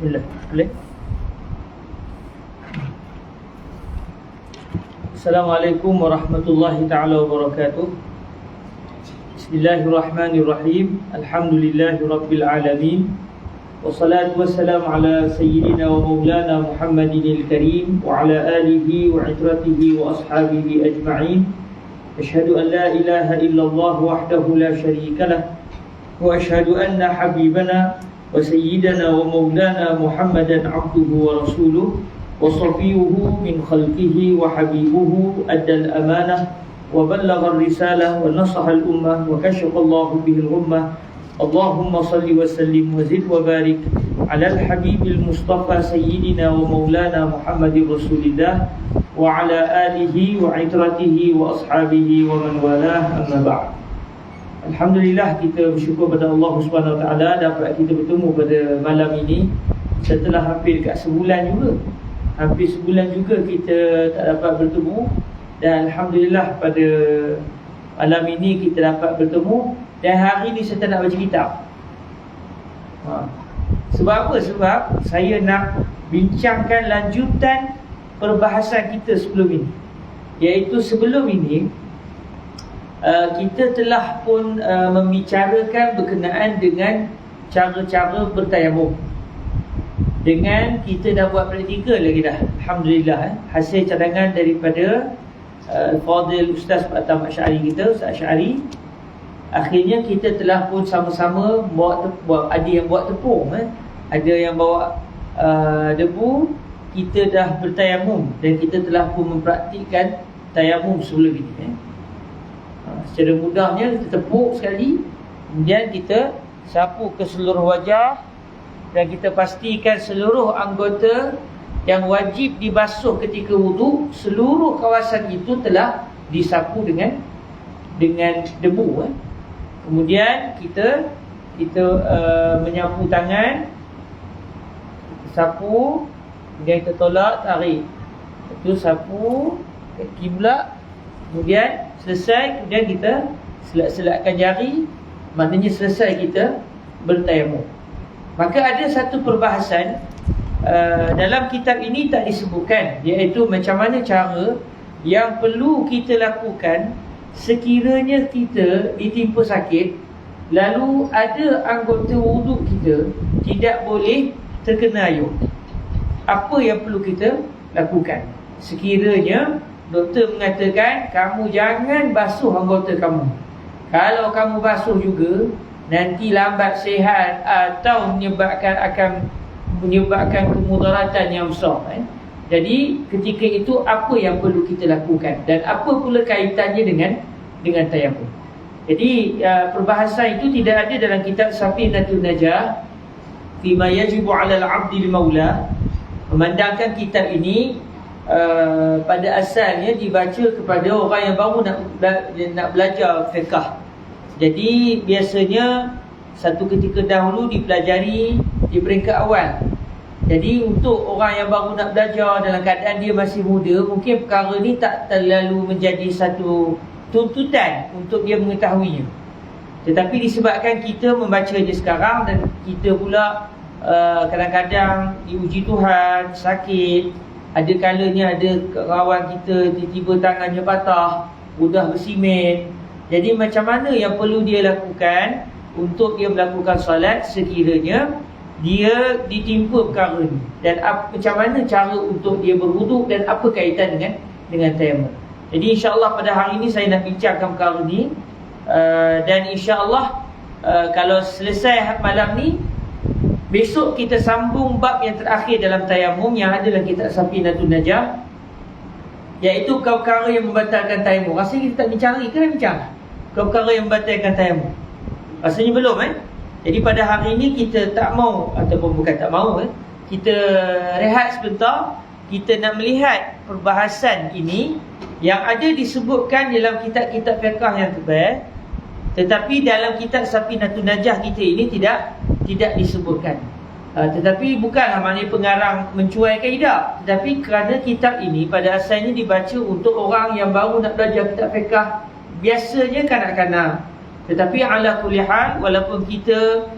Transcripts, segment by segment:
Bismillah. Boleh? Assalamualaikum warahmatullahi ta'ala wabarakatuh. Bismillahirrahmanirrahim. Alhamdulillahi rabbil alamin. Wassalatu wassalamu ala sayyidina wa maulana Muhammadinil karim wa ala alihi wa itratihi wa ashabihi ajma'in. Asyhadu an la ilaha illallah wahdahu la syarika lah wa asyhadu anna habibana wa sayyidana wa maulana Muhammadan abduhu wa rasuluh wa safiyuhu min khalqihi wa habibuhu addal amanah wa ballagha risalah wa nasaha al-ummah wa kashafa Allahu bihi al-ummah. Allahumma salli wa sallim wa zid wa barik ala al-habibil mustafa sayyidina wa maulana Muhammadir rasulillah wa ala alihi wa itratihi wa ashabihi wa man walah, amma ba'd. Alhamdulillah, kita bersyukur pada Allah Subhanahu Wa Taala dapat kita bertemu pada malam ini setelah hampir dekat sebulan juga. Hampir sebulan juga kita tak dapat bertemu, dan alhamdulillah pada malam ini kita dapat bertemu. Dan hari ini saya nak baca kitab. Sebab apa? Sebab saya nak bincangkan lanjutan perbahasan kita sebelum ini. Iaitu sebelum ini kita telah pun membicarakan berkenaan dengan cara-cara bertayamum. Dengan kita dah buat praktikal lagi dah. Alhamdulillah, hasil cadangan daripada Fadil Ustaz Pak Atam Asy'ari kita, Ustaz Asy'ari. Akhirnya kita telah pun sama-sama ada yang buat tepung, ada yang bawa debu. Kita dah bertayamum dan kita telah pun mempraktikkan tayamum sebelum ini. Secara mudahnya kita tepuk sekali, kemudian kita sapu ke seluruh wajah, dan kita pastikan seluruh anggota yang wajib dibasuh ketika wuduk, seluruh kawasan itu telah disapu dengan debu. Kemudian kita menyapu tangan, sapu, kemudian kita tolak, tarik. Itu sapu ke kiblat. Kemudian selesai, kemudian kita selat-selatkan jari, maknanya selesai kita bertayamum. Maka ada satu perbahasan dalam kitab ini tak disebutkan, iaitu macam mana cara yang perlu kita lakukan sekiranya kita ditimpa sakit, lalu ada anggota wuduk kita tidak boleh terkena air. Apa yang perlu kita lakukan sekiranya doktor mengatakan kamu jangan basuh anggota kamu? Kalau kamu basuh juga, nanti lambat sihat atau akan menyebabkan kemudaratan yang besar. Jadi ketika itu apa yang perlu kita lakukan, dan apa pula kaitannya dengan tayamum? Jadi perbahasan itu tidak ada dalam kitab Safinatul Najah fima yajibu 'ala al-'abdi al-maula. Memandangkan kitab ini pada asalnya dibaca kepada orang yang baru nak belajar fiqh. Jadi biasanya satu ketika dahulu dipelajari di peringkat awal. Jadi untuk orang yang baru nak belajar dalam keadaan dia masih muda, mungkin perkara ni tak terlalu menjadi satu tuntutan untuk dia mengetahuinya. Tetapi disebabkan kita membaca dia sekarang, dan kita pula kadang-kadang diuji Tuhan, sakit, ada kalanya ada kawan kita tiba-tiba tangannya patah, mudah bersimen. Jadi macam mana yang perlu dia lakukan untuk dia melakukan solat sekiranya dia ditimpa perkara ni, dan macam mana cara untuk dia berwuduk, dan apa kaitan dengan tayamum. Jadi insya-Allah pada hari ini saya nak bincangkan perkara ni, dan insya-Allah kalau selesai malam ni, besok kita sambung bab yang terakhir dalam tayamum yang ada dalam kitab Safinatul Najah, iaitu perkara yang membatalkan tayamum. Rasanya kita tak bincang lagi ke nak bincang perkara yang membatalkan tayamum? Rasanya belum. Jadi pada hari ini kita tak mau, ataupun bukan tak mau, kita rehat sebentar. Kita nak melihat perbahasan ini yang ada disebutkan dalam kitab-kitab fiqh yang tebal, tetapi dalam kitab Safinatul Najah kita ini tidak disebutkan. Tetapi bukanlah maknanya pengarang mencuai kaedah, tetapi kerana kitab ini pada asalnya dibaca untuk orang yang baru nak belajar kitab fiqh, biasanya kanak-kanak. Tetapi ala kulli hal, walaupun kita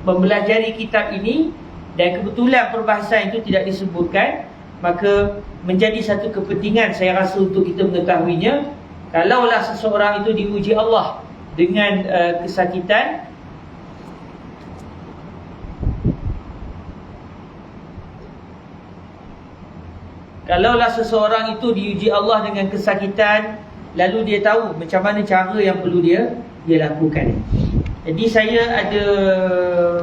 mempelajari kitab ini dan kebetulan perbahasan itu tidak disebutkan, maka menjadi satu kepentingan saya rasa untuk kita mengetahuinya. Kalaulah seseorang itu diuji Allah dengan kesakitan, kalaulah seseorang itu diuji Allah dengan kesakitan, lalu dia tahu macam mana cara yang perlu dia lakukan. Jadi saya ada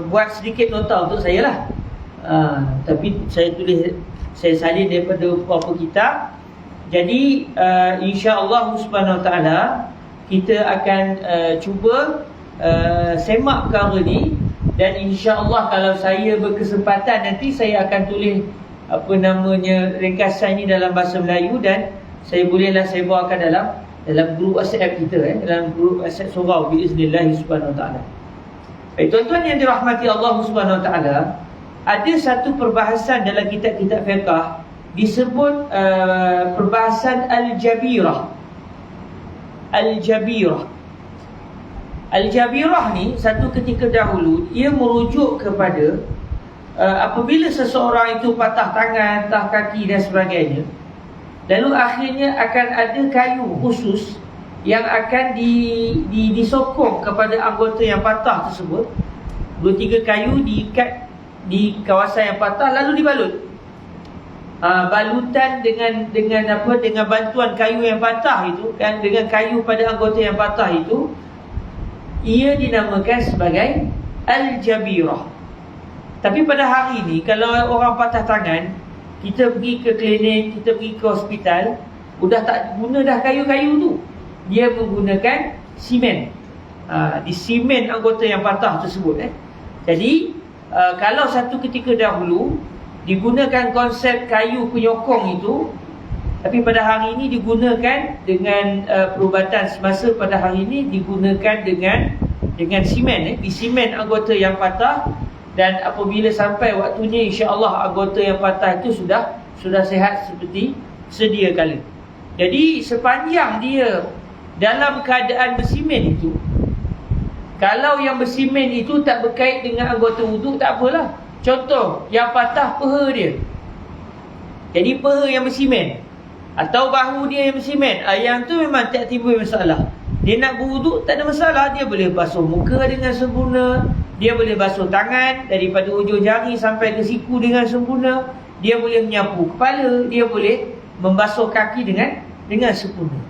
buat sedikit nota untuk saya lah. Tapi saya tulis, saya salin daripada beberapa kitab. Jadi insya-Allah subhanahu wa taala kita akan cuba semak perkara ni, dan insya-Allah kalau saya berkesempatan nanti saya akan tulis ringkasan ni dalam bahasa Melayu, dan saya bolehlah saya bawakan dalam grup WhatsApp kita, dalam grup WhatsApp surau biiznillah subhanahu wa taala. Baik tuan-tuan yang dirahmati Allah subhanahu wa taala, ada satu perbahasan dalam kitab-kitab fiqh disebut perbahasan al-jabirah. Al-jabirah ni satu ketika dahulu ia merujuk kepada apabila seseorang itu patah tangan, patah kaki dan sebagainya, lalu akhirnya akan ada kayu khusus yang akan disokong kepada anggota yang patah tersebut. 2-3 kayu diikat di kawasan yang patah lalu dibalut. Balutan dengan bantuan kayu yang patah itu, kan, dengan kayu pada anggota yang patah itu, ia dinamakan sebagai al-jabirah. Tapi pada hari ini kalau orang patah tangan, kita pergi ke klinik, kita pergi ke hospital, sudah tak guna dah kayu-kayu tu. Dia menggunakan simen. Disimen anggota yang patah tersebut. Jadi kalau satu ketika dahulu digunakan konsep kayu penyokong itu, tapi pada hari ini digunakan dengan perubatan semasa pada hari ini digunakan dengan simen. Disimen anggota yang patah, dan apabila sampai waktunya insya-Allah anggota yang patah itu sudah sihat seperti sedia kala. Jadi sepanjang dia dalam keadaan bersimen itu, kalau yang bersimen itu tak berkait dengan anggota wuduk, tak apalah. Contoh, yang patah peha dia, jadi peha yang bersimen, atau bahu dia yang bersimen, yang tu memang tak timbul masalah. Dia nak berwuduk tak ada masalah. Dia boleh basuh muka dengan sempurna, dia boleh basuh tangan daripada ujung jari sampai ke siku dengan sempurna, dia boleh menyapu kepala, dia boleh membasuh kaki dengan sempurna.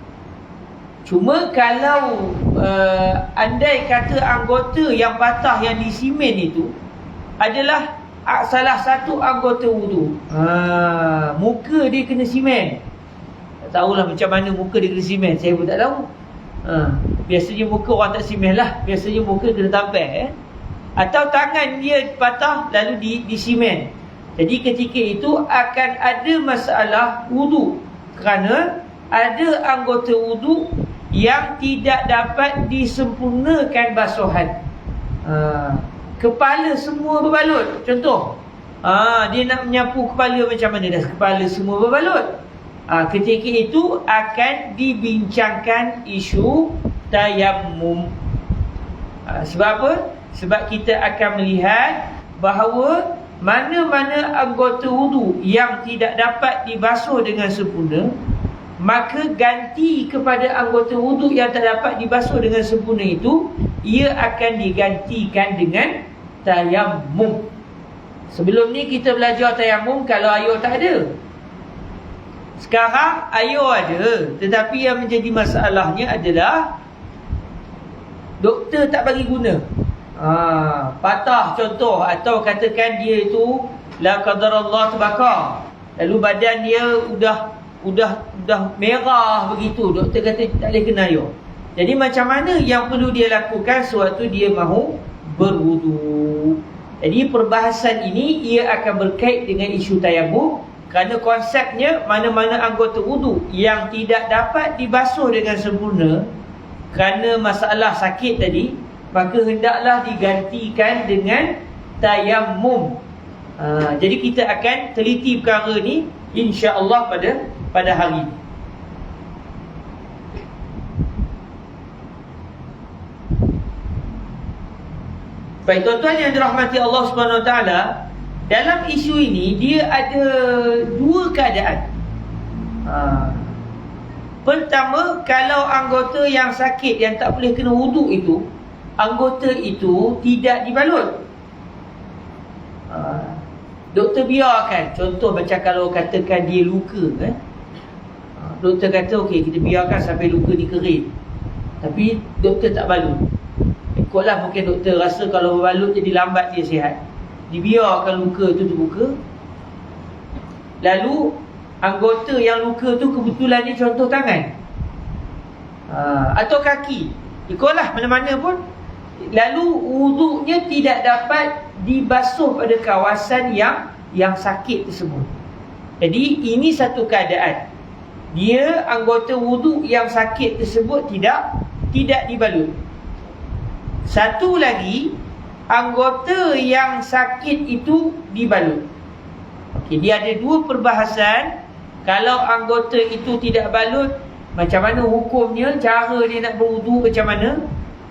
Cuma kalau andai kata anggota yang patah yang disimen itu adalah salah satu anggota wudu, muka dia kena simen. Tak tahulah macam mana muka dia kena simen, saya pun tak tahu. Biasanya muka orang tak simen lah, biasanya muka kena tampal. Atau tangan dia patah lalu disimen. Jadi ketika itu akan ada masalah wudu, kerana ada anggota wudu yang tidak dapat disempurnakan basuhan. Kepala semua berbalut. Contoh, dia nak menyapu kepala macam mana dah kepala semua berbalut. Ketika itu akan dibincangkan isu tayammum. Sebab apa? Sebab kita akan melihat bahawa mana-mana anggota wudu yang tidak dapat dibasuh dengan sempurna, maka ganti kepada anggota wudu yang tak dapat dibasuh dengan sempurna itu, ia akan digantikan dengan tayammum. Sebelum ni kita belajar tayammum kalau air tak ada. Sekarang air ada, tetapi yang menjadi masalahnya adalah doktor tak bagi guna. Patah contoh, atau katakan dia itu la qadarallah terbakar, lalu badan dia udah merah begitu, doktor kata tak boleh kena air. Jadi macam mana yang perlu dia lakukan sewaktu dia mahu berwudu? Jadi perbahasan ini ia akan berkait dengan isu tayammum, kerana konsepnya mana-mana anggota wudu yang tidak dapat dibasuh dengan sempurna kerana masalah sakit tadi, maka hendaklah digantikan dengan tayammum. Jadi kita akan teliti perkara ni insya-Allah pada hari ini. Baik tuan-tuan yang dirahmati Allah Subhanahu Wa Taala, dalam isu ini dia ada dua keadaan. Pertama, kalau anggota yang sakit yang tak boleh kena wuduk itu, anggota itu tidak dibalut. Doktor biarkan. Contoh macam kalau katakan dia luka, doktor kata okey, kita biarkan sampai luka ni kering, tapi doktor tak balut. Ikutlah mungkin doktor rasa kalau balut jadi lambat dia sihat, dibiarkan luka tu terbuka. Lalu anggota yang luka tu kebetulan ni contoh tangan, atau kaki, ikutlah mana-mana pun. Lalu wuduknya tidak dapat dibasuh pada kawasan yang sakit tersebut. Jadi ini satu keadaan, dia anggota wuduk yang sakit tersebut tidak dibalut. Satu lagi, anggota yang sakit itu dibalut. Okey, dia ada dua perbahasan. Kalau anggota itu tidak balut, macam mana hukumnya, cara dia nak berwuduk macam mana.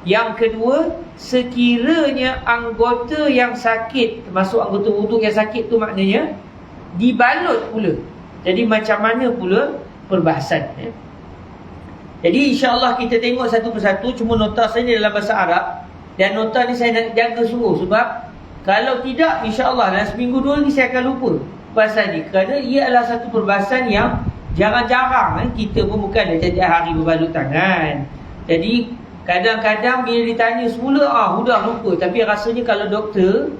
Yang kedua, sekiranya anggota yang sakit, termasuk anggota wuduk yang sakit tu maknanya dibalut pula, jadi macam mana pula perbahasan. Jadi insya-Allah kita tengok satu persatu. Cuma nota saya ni dalam bahasa Arab, dan nota ni saya nak jaga sungguh, sebab kalau tidak insya-Allah dalam seminggu dua ni saya akan lupa perbahasan ni, kerana ia adalah satu perbahasan yang jarang-jarang kita pun bukan dah tiap hari berbalut tangan. Jadi kadang-kadang bila ditanya semula, sudah lupa. Tapi rasanya kalau doktor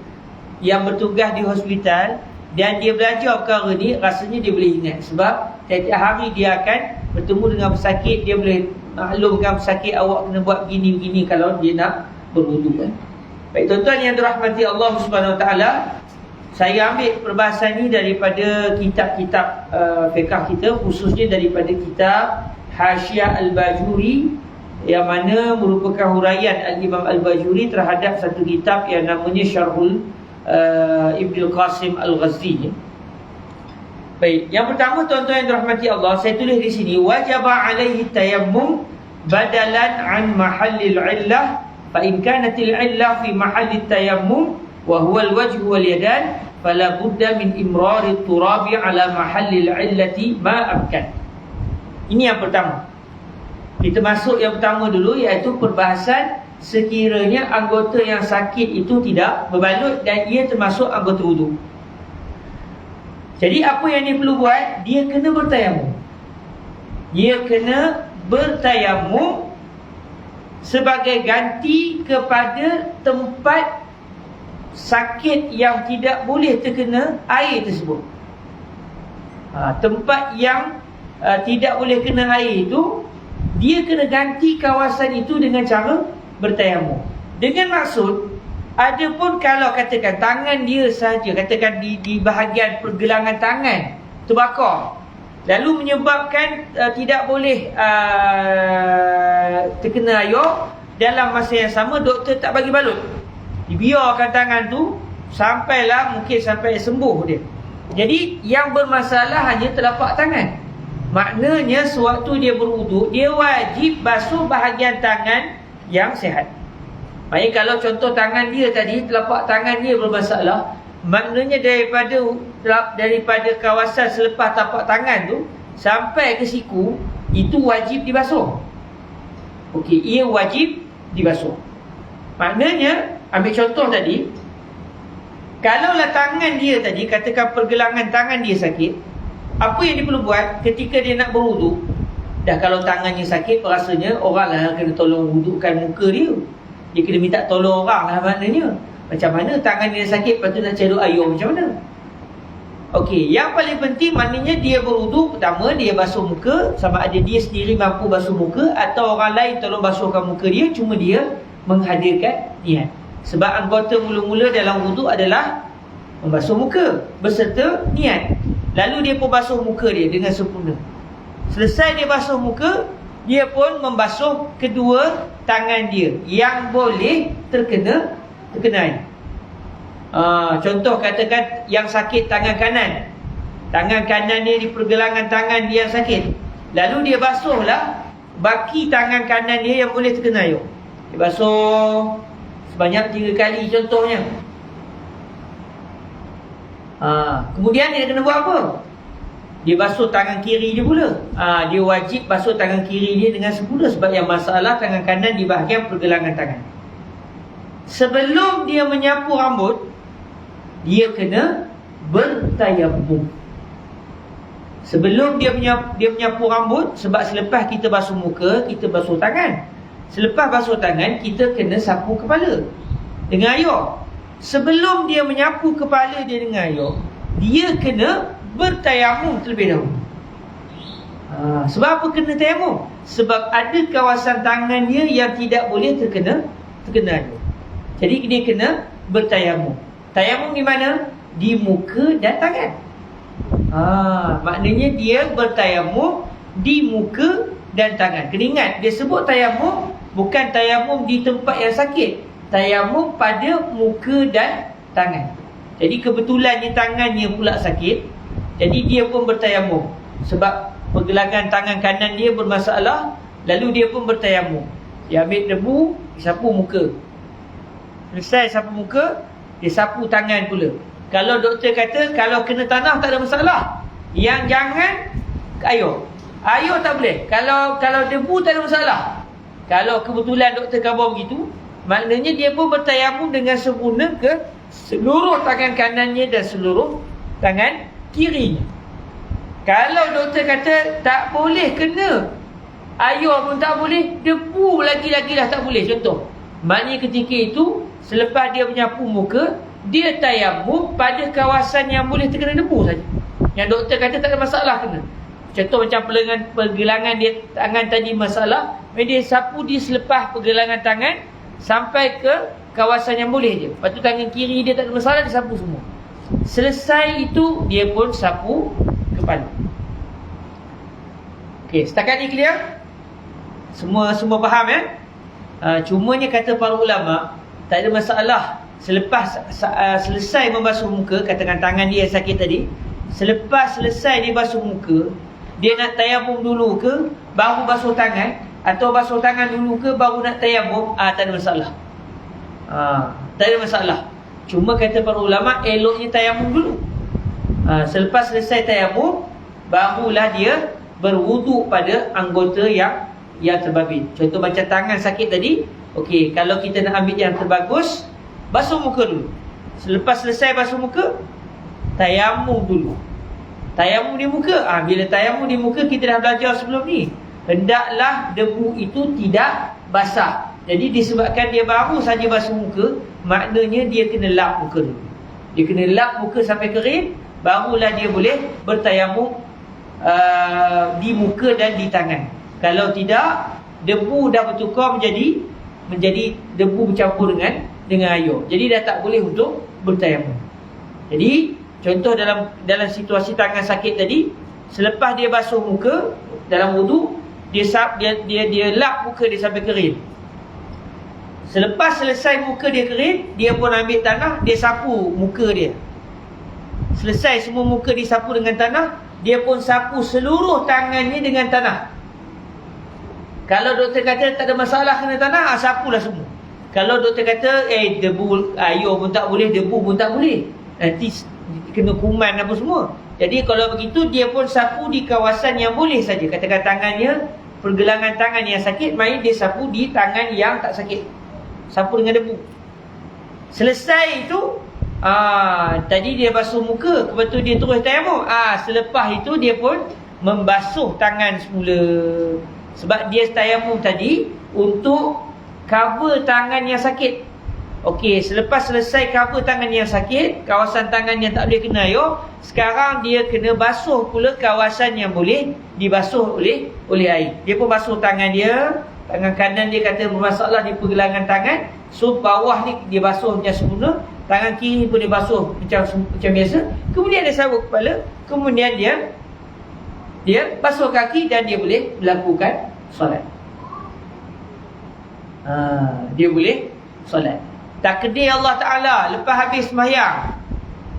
yang bertugas di hospital dan dia belajar perkara ni, rasanya dia boleh ingat. Sebab tiap hari dia akan bertemu dengan pesakit, dia boleh maklumkan pesakit, awak kena buat begini-begini kalau dia nak berwuduk. Baik tuan-tuan yang dirahmati Allah Subhanahu Wa Taala, saya ambil perbahasan ni daripada kitab-kitab fiqh kita, khususnya daripada kitab Hasyiah Al-Bajuri, yang mana merupakan huraian Al-Imam Al-Bajuri terhadap satu kitab yang namanya Syarhul Ibn Al-Qasim Al-Ghazi. Baik, yang pertama tuan-tuan yang dirahmati Allah, saya tulis di sini, wajaba alaihi tayammum badalan an mahallil illah, fa in kanatil illah fi mahallil tayammum wa huwa al-wajh wal yadan, fala budda min imrari turabi ala mahallil illati ma amkan. Ini yang pertama. Kita masuk yang pertama dulu, iaitu perbahasan sekiranya anggota yang sakit itu tidak berbalut dan ia termasuk anggota wuduk. Jadi apa yang dia perlu buat? Dia kena bertayamum. Dia kena bertayamum sebagai ganti kepada tempat sakit yang tidak boleh terkena air tersebut. Tempat yang tidak boleh kena air itu, dia kena ganti kawasan itu dengan cara bertayamum. Dengan maksud, adapun kalau katakan tangan dia saja, katakan di bahagian pergelangan tangan terbakar, lalu menyebabkan tidak boleh terkena air, dalam masa yang sama doktor tak bagi balut, dibiarkan tangan tu sampailah mungkin sampai sembuh dia. Jadi yang bermasalah hanya telapak tangan. Maknanya sewaktu dia berwuduk, dia wajib basuh bahagian tangan yang sihat. Maknanya kalau contoh tangan dia tadi, telapak tangan dia bermasalah, maknanya daripada kawasan selepas tapak tangan tu sampai ke siku, itu wajib dibasuh. Okey, ia wajib dibasuh. Maknanya, ambil contoh tadi, kalaulah tangan dia tadi, katakan pergelangan tangan dia sakit, apa yang dia perlu buat ketika dia nak berwuduk? Dah kalau tangannya sakit, rasanya orang lah kena tolong wudukkan muka dia. Dia kena minta tolong orang lah maknanya. Macam mana tangan dia sakit, lepas tu nak cari air macam mana? Okey, yang paling penting maknanya dia berwuduk, pertama dia basuh muka, sama ada dia sendiri mampu basuh muka atau orang lain tolong basuhkan muka dia, cuma dia menghadirkan niat. Sebab anggota mula-mula dalam wuduk adalah membasuh muka berserta niat. Lalu dia pun basuh muka dia dengan sempurna. Selesai dia basuh muka, dia pun membasuh kedua tangan dia yang boleh terkena air. Contoh katakan yang sakit tangan kanan, tangan kanan dia di pergelangan tangan dia yang sakit, lalu dia basuhlah baki tangan kanan dia yang boleh terkena air. Dia basuh sebanyak 3 kali contohnya. Kemudian dia kena buat apa? Dia basuh tangan kiri dia pula. Dia wajib basuh tangan kiri dia dengan semula, sebab yang masalah tangan kanan di bahagian pergelangan tangan. Sebelum dia menyapu rambut, dia kena bertayamum. Sebelum dia menyapu rambut, sebab selepas kita basuh muka, kita basuh tangan. Selepas basuh tangan, kita kena sapu kepala dengan air. Sebelum dia menyapu kepala dia dengan air, dia kena bertayamum terlebih dahulu. Sebab apa kena tayamum? Sebab ada kawasan tangan dia yang tidak boleh terkena air. Jadi dia kena bertayamum. Tayamum di mana? Di muka dan tangan. Maknanya dia bertayamum di muka dan tangan. Kena ingat, dia sebut tayamum bukan tayamum di tempat yang sakit. Tayamum pada muka dan tangan. Jadi kebetulannya tangannya pula sakit, jadi dia pun bertayamum. Sebab pergelangan tangan kanan dia bermasalah, lalu dia pun bertayamum. Dia ambil debu, dia sapu muka. Selesai sapu muka, dia sapu tangan pula. Kalau doktor kata kalau kena tanah tak ada masalah, yang jangan air. Air tak boleh. Kalau debu tak ada masalah. Kalau kebetulan doktor khabar begitu, maknanya dia pun bertayamum dengan sempurna ke seluruh tangan kanannya dan seluruh tangan kirinya. Kalau doktor kata tak boleh kena air pun tak boleh, debu lagi-lagi dah tak boleh, contoh, maknanya ketika itu selepas dia menyapu muka, dia tayamum pada kawasan yang boleh terkena debu saja, yang doktor kata tak ada masalah kena. Contoh macam pergelangan dia tangan tadi masalah, dia sapu di selepas pergelangan tangan sampai ke kawasan yang boleh je. Lepas tu tangan kiri dia tak ada masalah, dia sapu semua. Selesai itu, dia pun sapu kepala. Okey, setakat ni clear? Semua faham ya? Cumanya kata para ulama, tak ada masalah selepas selesai membasuh muka, katakan tangan dia yang sakit tadi, selepas selesai dia basuh muka, dia nak tayamum dulu ke baru basuh tangan, atau basuh tangan dulu ke baru nak tayamum, tak ada masalah. Tak ada masalah. Cuma kata para ulama, eloknya tayamum dulu. Selepas selesai tayamum, barulah dia berwuduk pada anggota yang terbabit. Contoh macam tangan sakit tadi, okey, kalau kita nak ambil yang terbagus, basuh muka dulu. Selepas selesai basuh muka, tayamum dulu. Tayamum di muka. Bila tayamum di muka, kita dah belajar sebelum ni, hendaklah debu itu tidak basah. Jadi disebabkan dia baru saja basuh muka, maknanya dia kena lap muka dulu. Dia kena lap muka sampai kering, barulah dia boleh bertayamum di muka dan di tangan. Kalau tidak, debu dah bertukar menjadi debu bercampur dengan air. Jadi dah tak boleh untuk bertayamum. Jadi contoh dalam situasi tangan sakit tadi, selepas dia basuh muka dalam wuduk, dia lap muka dia sampai kering. Selepas selesai muka dia kering, dia pun ambil tanah, dia sapu muka dia. Selesai semua muka disapu dengan tanah, dia pun sapu seluruh tangannya dengan tanah. Kalau doktor kata tak ada masalah kena tanah, sapulah semua. Kalau doktor kata debu air pun tak boleh, debu pun tak boleh, nanti kena kuman apa semua. Jadi kalau begitu, dia pun sapu di kawasan yang boleh saja. Katakan tangannya, pergelangan tangan yang sakit, main dia sapu di tangan yang tak sakit, sapu dengan debu. Selesai itu, tadi dia basuh muka, lepas tu dia terus tayamum. Selepas itu dia pun membasuh tangan semula. Sebab dia tayamum tadi untuk cover tangan yang sakit. Okey, selepas selesai cover tangan yang sakit, kawasan tangan yang tak boleh kena air, sekarang dia kena basuh pula kawasan yang boleh dibasuh oleh air. Dia pun basuh tangan dia. Tangan kanan dia kata bermasalah di pergelangan tangan, so bawah ni dia basuh macam sempurna. Tangan kiri pun dia basuh macam biasa. Kemudian dia sabuk kepala, kemudian dia basuh kaki dan dia boleh melakukan solat. Dia boleh solat. Takdir Allah Ta'ala, lepas habis sembahyang,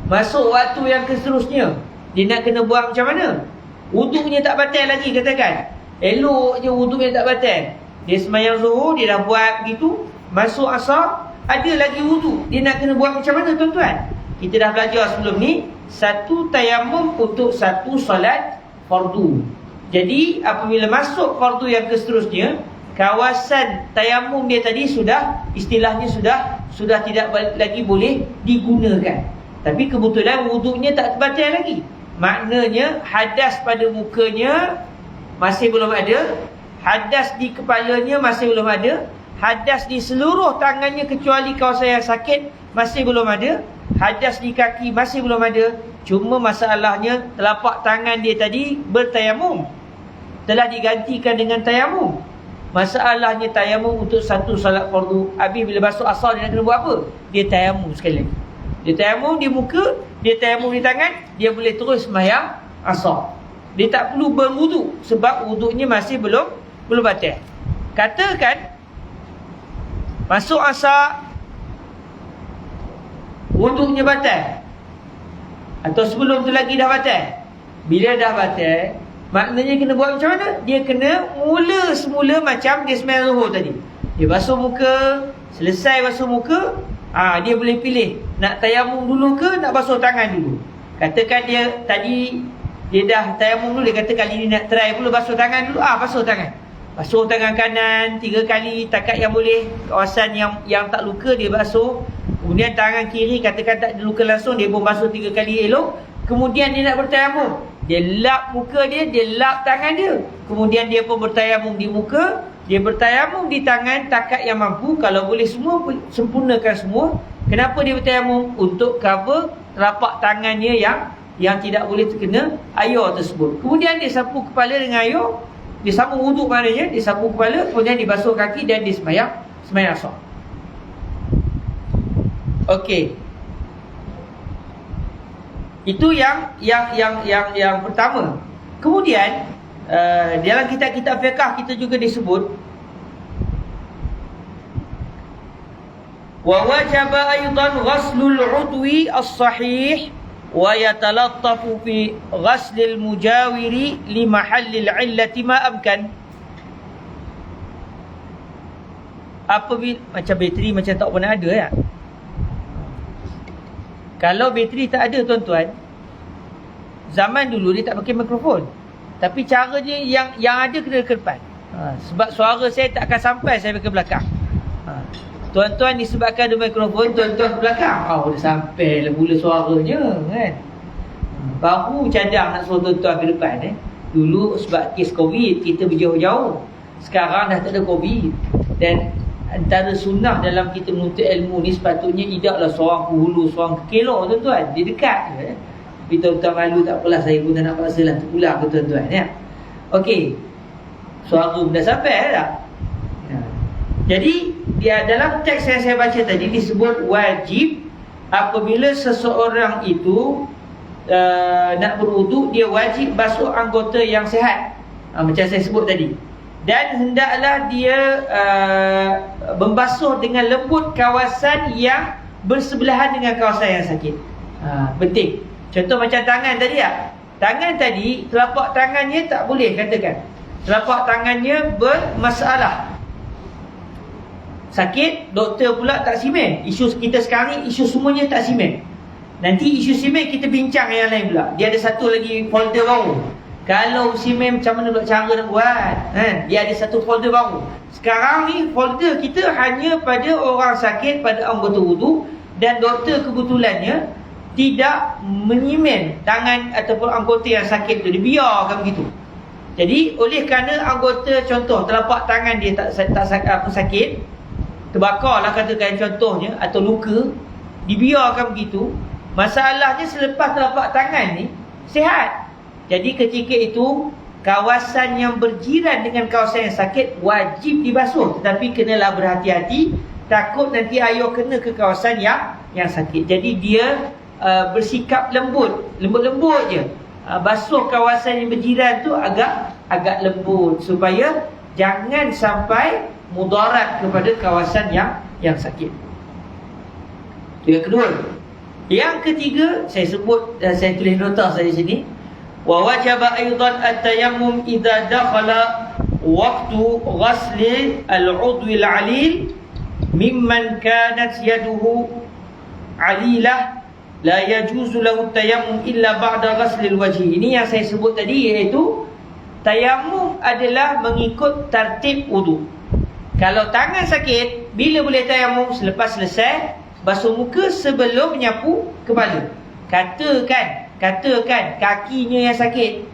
masuk waktu yang seterusnya, dia nak kena buat macam mana? Wuduknya tak batal lagi, katakan elok je wuduknya tak batal. Dia sembahyang zuhur, dia dah buat begitu, masuk asar, ada lagi wudu, dia nak kena buat macam mana tuan-tuan? Kita dah belajar sebelum ni, satu tayamum untuk satu solat fardu. Jadi apabila masuk fardu yang seterusnya, kawasan tayamum dia tadi sudah, istilahnya sudah tidak lagi boleh digunakan. Tapi kebetulan wudunya tak terbatal lagi. Maknanya hadas pada mukanya masih belum ada, hadas di kepalanya masih belum ada, hadas di seluruh tangannya kecuali kawasan yang sakit masih belum ada, hadas di kaki masih belum ada. Cuma masalahnya telapak tangan dia tadi bertayamum, telah digantikan dengan tayamum. Masalahnya tayamum untuk satu salat fardu. Habis bila basuh asar dia nak kena buat apa? Dia tayamum sekali lagi. Dia tayamum di muka, dia tayamum di tangan, dia boleh terus sembahyang asar. Dia tak perlu berwuduk sebab wuduknya masih belum batal. Katakan masuk asar, wuduknya batal, atau sebelum tu lagi dah batal. Bila dah batal, maknanya kena buat macam mana? Dia kena mula semula macam dia sembahyang zuhur tadi. Dia basuh muka, selesai basuh muka, dia boleh pilih nak tayamum dulu ke nak basuh tangan dulu. Katakan dia tadi dia dah tayamum dulu, dia kata kali ni nak try pula basuh tangan dulu. Basuh tangan. Basuh tangan kanan 3 kali, takat yang boleh. Kawasan yang tak luka dia basuh. Kemudian tangan kiri, katakan tak ada luka langsung, dia pun basuh 3 kali elok. Kemudian dia nak bertayamum, dia lap muka dia lap tangan dia. Kemudian dia pun bertayamum di muka, dia bertayamum di tangan, takat yang mampu. Kalau boleh semua, sempurnakan semua. Kenapa dia bertayamum? Untuk cover telapak tangannya yang tidak boleh terkena air tersebut. Kemudian dia sapu kepala dengan air, dia sapu wuduk maknanya, dia sapu kepala, kemudian dia basuh kaki dan dia sembahyang asar. Okey. Itu yang pertama. Kemudian dalam kitab-kitab fiqh kita juga disebut wa wajaba aidan ghaslul udwi as-sahih wa yatalattafu fi ghaslil mujawiri li mahallil illati ma amkan. Apabila macam bateri macam tak pernah ada ya. Kalau bateri tak ada tuan-tuan, zaman dulu dia tak pakai mikrofon. Tapi caranya yang ada kena ke depan. Sebab suara saya tak akan sampai saya ke belakang. Tuan-tuan disebabkan ada mikrofon, tuan-tuan ke belakang, dah sampai lah mula suaranya kan. Baru cadang nak suruh tuan-tuan ke depan Dulu sebab kes Covid kita berjauh-jauh. Sekarang dah tak ada Covid. Dan antara sunnah dalam kita menuntut ilmu ni sepatutnya tidaklah seorang ke hulu, seorang ke kelor tuan-tuan. Dia dekat je. Tapi tuan-tuan malu tak apalah, saya pun tak nak paksa lah terpulang ke tuan-tuan ya. Okey. Suara dah sampai tak? Jadi dia dalam teks yang saya baca tadi disebut wajib apabila seseorang itu nak berwuduk, dia wajib basuh anggota yang sihat. Macam saya sebut tadi. Dan hendaklah dia membasuh dengan lembut kawasan yang bersebelahan dengan kawasan yang sakit. Penting. Contoh macam tangan tadi ya. Tangan tadi, telapak tangannya tak boleh katakan. Telapak tangannya bermasalah. Sakit, doktor pula tak simen. Isu kita sekarang ni, isu semuanya tak simen. Nanti isu simen kita bincang yang lain pula. Dia ada satu lagi folder baru. Kalau simen macam mana pula cara nak buat dia ada satu folder baru. Sekarang ni folder kita hanya pada orang sakit, pada anggota wudu. Dan doktor kebetulannya tidak menyimen tangan ataupun anggota yang sakit tu. Dia biarkan begitu. Jadi oleh kerana anggota, contoh telapak tangan dia tak sakit, terbakar lah katakan contohnya, atau luka, dibiarkan begitu. Masalahnya selepas telapak tangan ni sihat. Jadi ketika itu kawasan yang berjiran dengan kawasan yang sakit wajib dibasuh. Tetapi kenalah berhati-hati, takut nanti air kena ke kawasan yang sakit. Jadi dia bersikap lembut-lembut je. Basuh kawasan yang berjiran tu agak lembut supaya jangan sampai mudarat kepada kawasan yang sakit. Itu yang kedua. Yang ketiga, saya sebut dan saya tulis nota saya sini. Wa wajaba aidan at-tayammum idza dakhala waqtu ghasli al-'udwi al-'alil mimman kanat yaduhu alilah la yajuzu lahu tayammum illa ba'da ghaslil wajhi. Ini yang saya sebut tadi, iaitu tayammum adalah mengikut tertib wudu. Kalau tangan sakit, bila boleh tayammum? Selepas selesai basuh muka sebelum menyapu kepala. Katakan kakinya yang sakit,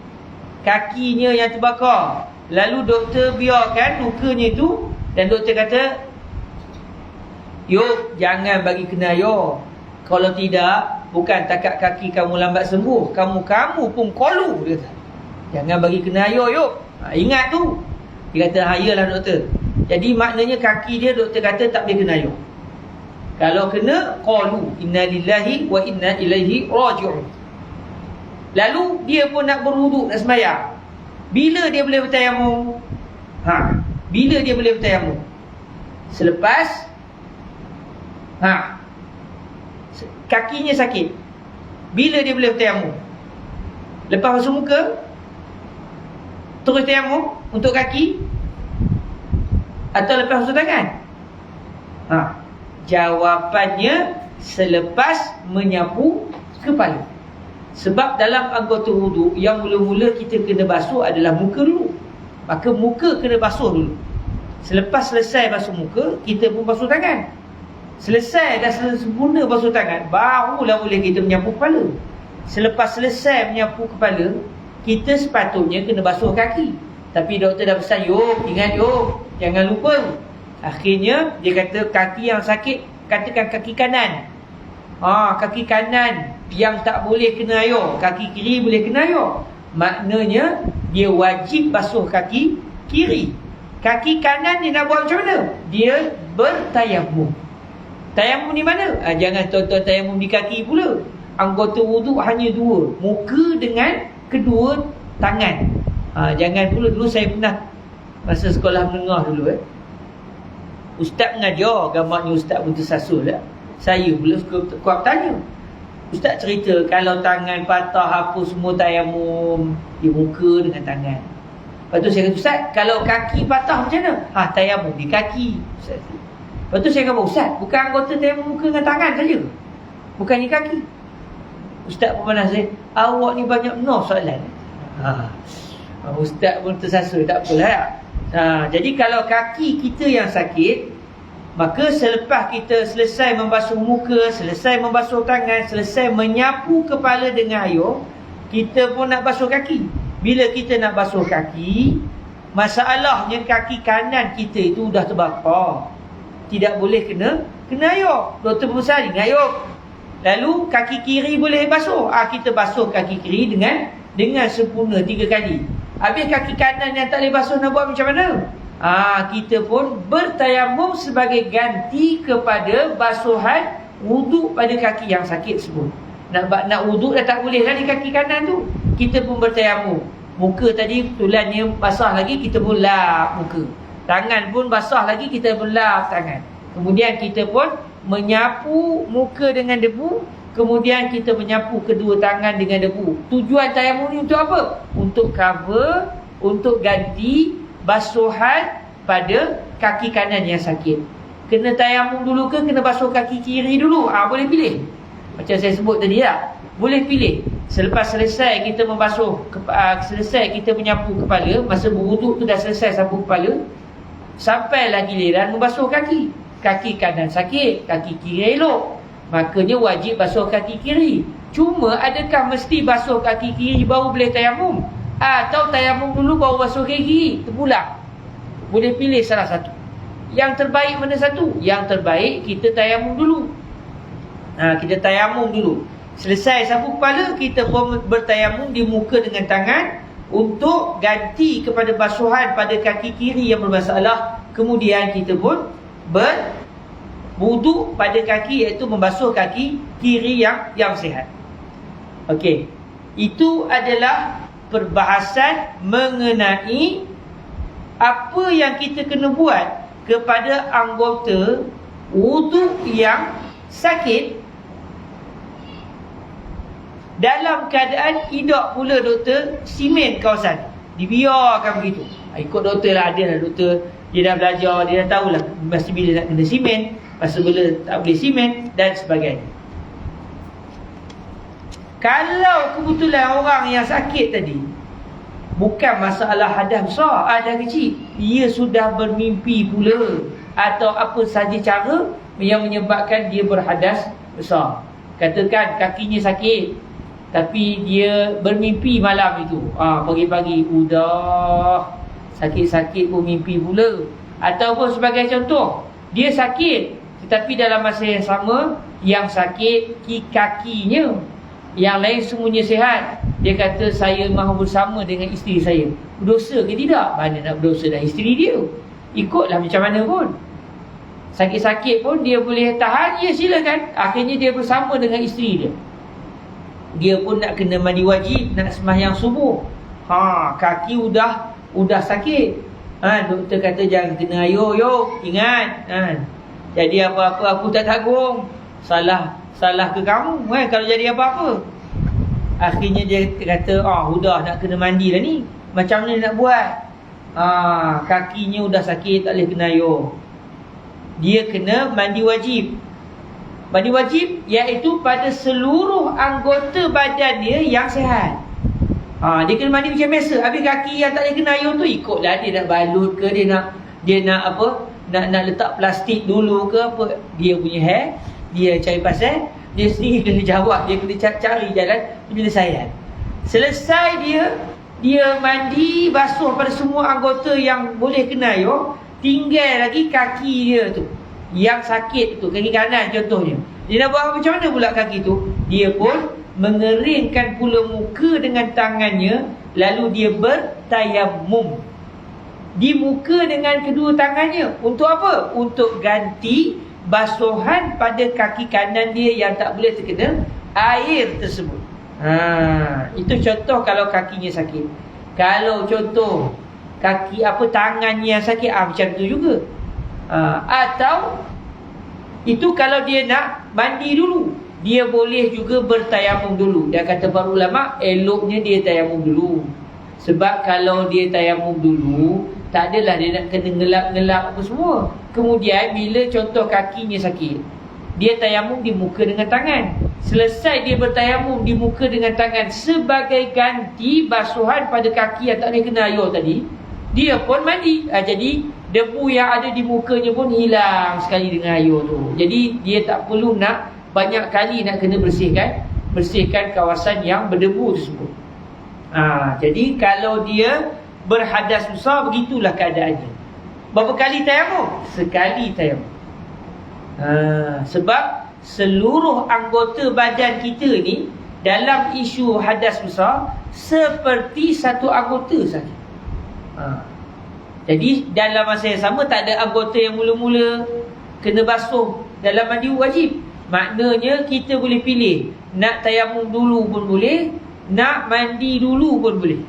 kakinya yang terbakar, lalu doktor biarkan lukanya itu, dan doktor kata, "Yuk, jangan bagi kena air. Kalau tidak, bukan takat kaki kamu lambat sembuh, kamu pun kolu." Dia kata, "Jangan bagi kena air, yuk." Ingat tu. Dia kata, "Iyalah doktor." Jadi maknanya kaki dia, doktor kata tak boleh kena air. Kalau kena, qalu inna lillahi wa inna ilaihi raji'un. Lalu dia pun nak berwuduk, nak sembahyang. Bila dia boleh bertayamum? Bila dia boleh bertayamum? Selepas kakinya sakit. Bila dia boleh bertayamum? Lepas basuh muka, terus tayamum untuk kaki, atau lepas basuh tangan? Jawapannya selepas menyapu kepala. Sebab dalam anggota wudu, yang mula-mula kita kena basuh adalah muka dulu. Maka muka kena basuh dulu. Selepas selesai basuh muka, kita pun basuh tangan. Selesai dah sempurna basuh tangan, barulah boleh kita menyapu kepala. Selepas selesai menyapu kepala, kita sepatutnya kena basuh kaki. Tapi doktor dah pesan, "Yuk, ingat yuk, jangan lupa." Akhirnya dia kata kaki yang sakit, katakan kaki kanan. Kaki kanan yang tak boleh kena air, kaki kiri boleh kena air. Maknanya dia wajib basuh kaki kiri. Kaki kanan dia nak buat macam mana? Dia bertayamum. Tayamum di mana? Jangan tuan-tuan tayamum di kaki pula. Anggota wuduk hanya dua, muka dengan kedua tangan. Jangan pula. Dulu saya pernah masa sekolah menengah dulu, ustaz mengajar, gambarnya ustaz pun tersasul. Saya pula kuat tanya. Ustaz cerita kalau tangan patah apa semua tayamum di muka dengan tangan. Lepas tu saya kata, "Ustaz, kalau kaki patah macam mana?" Tayamum di kaki, Ustaz. Lepas tu saya kata, "Ustaz, bukan anggota tayamum muka dengan tangan saja, bukan di kaki." Ustaz pun pandang saya, "Awak ni banyak benar soalan." Ustaz pun tersasul, tak apalah. Jadi kalau kaki kita yang sakit, maka selepas kita selesai membasuh muka, selesai membasuh tangan, selesai menyapu kepala dengan air, kita pun nak basuh kaki. Bila kita nak basuh kaki, masalahnya kaki kanan kita itu dah terbakar, tidak boleh kena air. Doktor pesan ingat air. Lalu kaki kiri boleh basuh. Kita basuh kaki kiri dengan sempurna 3 kali. Habis kaki kanan yang tak boleh basuh, nak buat macam mana? Kita pun bertayamum sebagai ganti kepada basuhan wuduk pada kaki yang sakit tersebut. Nak wuduk dah tak boleh lah di kaki kanan tu, kita pun bertayamum. Muka tadi tulannya basah lagi, kita pun lap muka. Tangan pun basah lagi, kita pun lap tangan. Kemudian kita pun menyapu muka dengan debu, kemudian kita menyapu kedua tangan dengan debu. Tujuan tayamum ni untuk apa? Untuk cover, untuk ganti basuhan pada kaki kanan yang sakit. Kena tayamum dulu ke kena basuh kaki kiri dulu? Boleh pilih. Macam saya sebut tadi boleh pilih. Selepas selesai kita membasuh, selesai kita menyapu kepala, masa berwuduk tu dah selesai sapu kepala, sampailah giliran membasuh kaki. Kaki kanan sakit, kaki kiri elok, makanya wajib basuh kaki kiri. Cuma adakah mesti basuh kaki kiri baru boleh tayamum? Atau tayamum dulu baru basuh kaki kiri? Terpulang. Boleh pilih salah satu. Yang terbaik mana satu? Yang terbaik kita tayamum dulu. Kita tayamum dulu. Selesai sapu kepala, kita pun bertayamum di muka dengan tangan untuk ganti kepada basuhan pada kaki kiri yang bermasalah. Kemudian kita pun berwuduk pada kaki, iaitu membasuh kaki kiri yang sihat. Okey. Itu adalah perbahasan mengenai apa yang kita kena buat kepada anggota wuduk yang sakit dalam keadaan tidak pula doktor simen kawasan, dibiarkan begitu. Ikut doktor lah, ada lah doktor Dia dah belajar, dia dah tahulah masa bila nak kena simen, masa bila tak boleh simen dan sebagainya. Kalau kebetulan orang yang sakit tadi bukan masalah hadas besar, hadas kecil, dia sudah bermimpi pula atau apa saja cara yang menyebabkan dia berhadas besar. Katakan kakinya sakit, tapi dia bermimpi malam itu, pagi-pagi udah sakit-sakit pun mimpi pula. Ataupun sebagai contoh, dia sakit tetapi dalam masa yang sama yang sakit kakinya, yang lain semuanya sihat. Dia kata saya mahu bersama dengan isteri saya. Berdosa ke tidak? Mana nak berdosa dengan isteri dia? Ikutlah macam mana pun. Sakit-sakit pun dia boleh tahan, ya silakan. Akhirnya dia bersama dengan isteri dia. Dia pun nak kena mandi wajib, nak sembahyang subuh. Kaki udah sakit. Doktor kata jangan kena ayo, ingat. Jadi apa-apa aku tak tanggung. Salah ke kamu kalau jadi apa-apa. Akhirnya dia kata udah nak kena mandi dah ni. Macam mana nak buat? Kakinya udah sakit, tak boleh kena ayo. Dia kena mandi wajib. Mandi wajib iaitu pada seluruh anggota badan dia yang sihat. Dia kena mandi macam biasa. Habis kaki yang tak boleh kena air tu ikutlah dia nak balut ke, dia nak apa? Nak letak plastik dulu ke apa? Dia punya hair, dia cari pasal, dia sendiri kena jawab, dia kena cari jalan penyelesaian. Selesai dia mandi, basuh pada semua anggota yang boleh kena air, tinggal lagi kaki dia tu yang sakit tu, kaki kanan contohnya. Dia nak buat macam mana pula kaki tu? Dia pun mengeringkan pula muka dengan tangannya, lalu dia bertayamum di muka dengan kedua tangannya. Untuk apa? Untuk ganti basuhan pada kaki kanan dia yang tak boleh terkena air tersebut. Itu contoh kalau kakinya sakit. Kalau contoh kaki tangannya yang sakit, macam tu juga. Atau itu kalau dia nak mandi dulu, dia boleh juga bertayamum dulu. Dia kata para ulama, eloknya dia tayamum dulu. Sebab kalau dia tayamum dulu, tak adalah dia nak kena ngelap-ngelap apa semua. Kemudian bila contoh kakinya sakit, dia tayamum di muka dengan tangan. Selesai dia bertayamum di muka dengan tangan sebagai ganti basuhan pada kaki yang tak boleh kena air tadi, dia pun mandi. Jadi debu yang ada di mukanya pun hilang sekali dengan air tu. Jadi dia tak perlu nak banyak kali nak kena bersihkan kawasan yang berdebu tersebut. Jadi kalau dia berhadas besar, begitulah keadaannya. Berapa kali tayamum? Sekali tayamum. Sebab seluruh anggota badan kita ni dalam isu hadas besar seperti satu anggota saja. Jadi dalam masa yang sama tak ada anggota yang mula-mula kena basuh dalam mandi wajib. Maknanya kita boleh pilih, nak tayamum dulu pun boleh, nak mandi dulu pun boleh.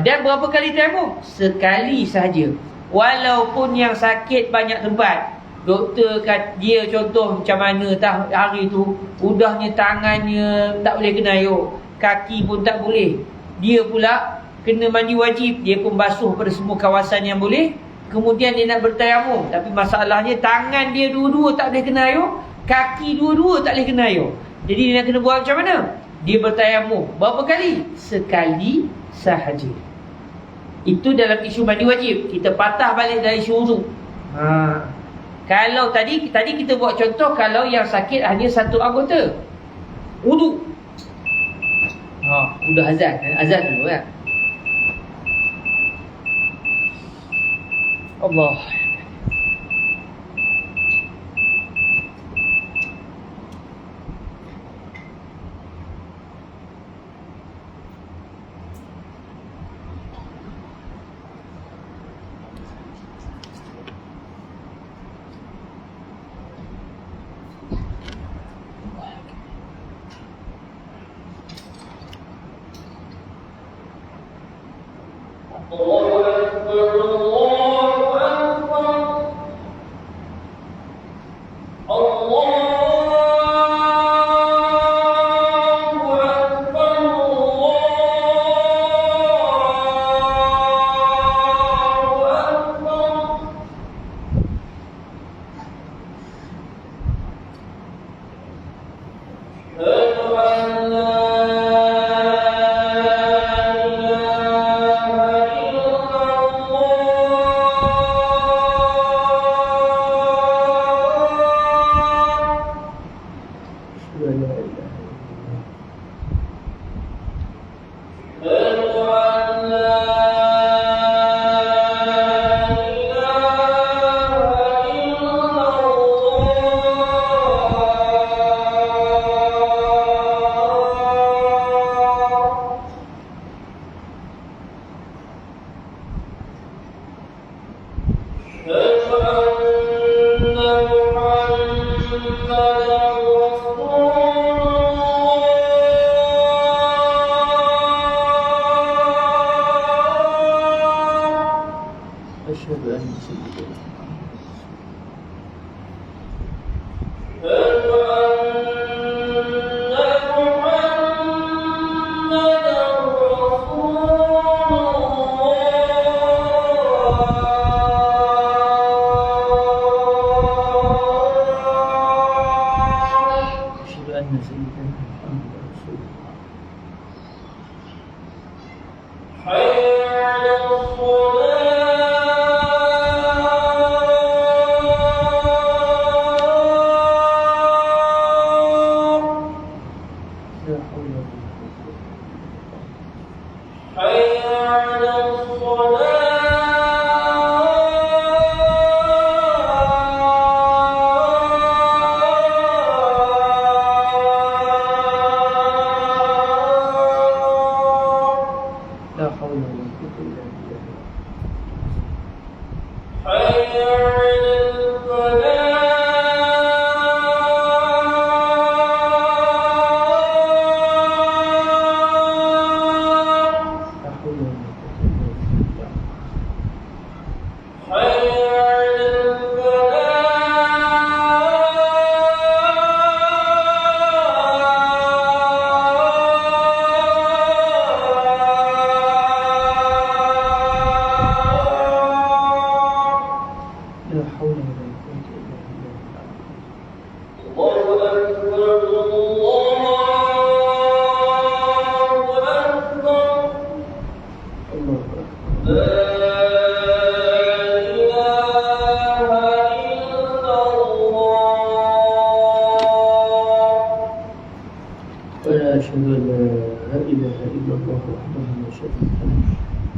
Dan berapa kali tayamum? Sekali sahaja. Walaupun yang sakit banyak tempat. Doktor kata dia contoh macam mana hari tu, udahnya tangannya tak boleh kena air, kaki pun tak boleh. Dia pula kena mandi wajib, dia pun basuh pada semua kawasan yang boleh. Kemudian dia nak bertayamum, tapi masalahnya tangan dia dua-dua tak boleh kena air, kaki dua-dua tak boleh kena air. Jadi dia nak kena buat macam mana? Dia bertayamum. Berapa kali? Sekali sahaja. Itu dalam isu mandi wajib. Kita patah balik dari isu wudu. Kalau tadi kita buat contoh, kalau yang sakit hanya satu anggota, wudu. Udah azan dulu ya. Allah. الله أكبر الله أكبر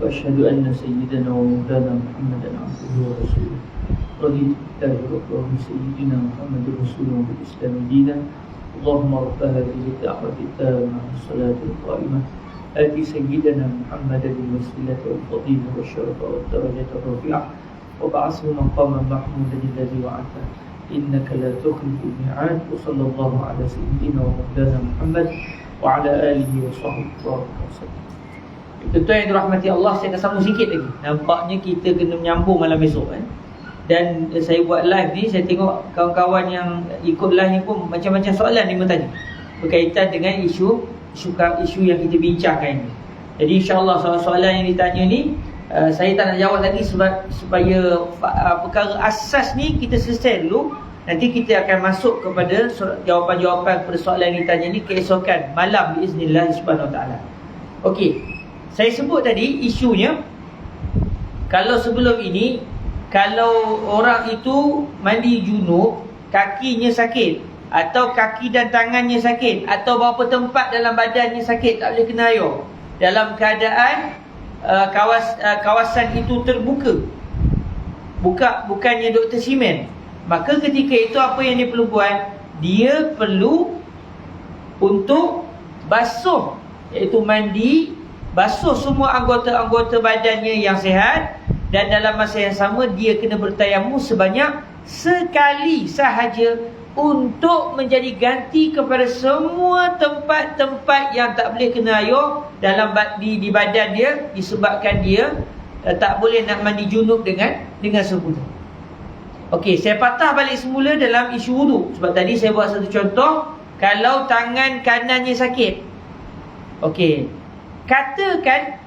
وأشهد أن سيدنا ومولانا محمدا عبده ورسوله رضيت بالله ربا وبسيدنا محمد رسوله وبالإسلام دينا اللهم رب هذه الدعوة التامة والصلاة القائمة آت سيدنا محمدا الوسيلة والفضيلة والشرف والدرجة الرفيعة وابعثه مقاما محمودا الذي وعدته إنك لا تخلف الميعاد وصلى الله على سيدنا ومولانا محمد وعلى آله وصحبه وسلم. Tuan-tuan yang dirahmati Allah, saya akan sambung sikit lagi. Nampaknya kita kena menyambung malam esok kan. Dan saya buat live ni, saya tengok kawan-kawan yang ikut live ni pun macam-macam soalan dia bertanya berkaitan dengan isu yang kita bincangkan ini. Jadi insya-Allah soalan yang ditanya ni saya tak nak jawab lagi supaya perkara asas ni kita selesai dulu. Nanti kita akan masuk kepada jawapan-jawapan kepada soalan yang ditanya ni keesokan malam biiznillah subhanahu wa taala. Okey. Saya sebut tadi isunya, kalau sebelum ini, kalau orang itu mandi junub, kakinya sakit, atau kaki dan tangannya sakit, atau beberapa tempat dalam badannya sakit, tak boleh kena air, dalam keadaan kawasan itu terbuka, bukannya doktor simen, maka ketika itu apa yang dia perlu buat? Dia perlu untuk basuh, iaitu mandi, basuh semua anggota-anggota badannya yang sihat, dan dalam masa yang sama dia kena bertayamum sebanyak sekali sahaja untuk menjadi ganti kepada semua tempat-tempat yang tak boleh kena air dalam di badan dia, disebabkan dia tak boleh nak mandi junub dengan sempurna. Okey, saya patah balik semula dalam isu wudu. Sebab tadi saya buat satu contoh, kalau tangan kanannya sakit. Okey, katakan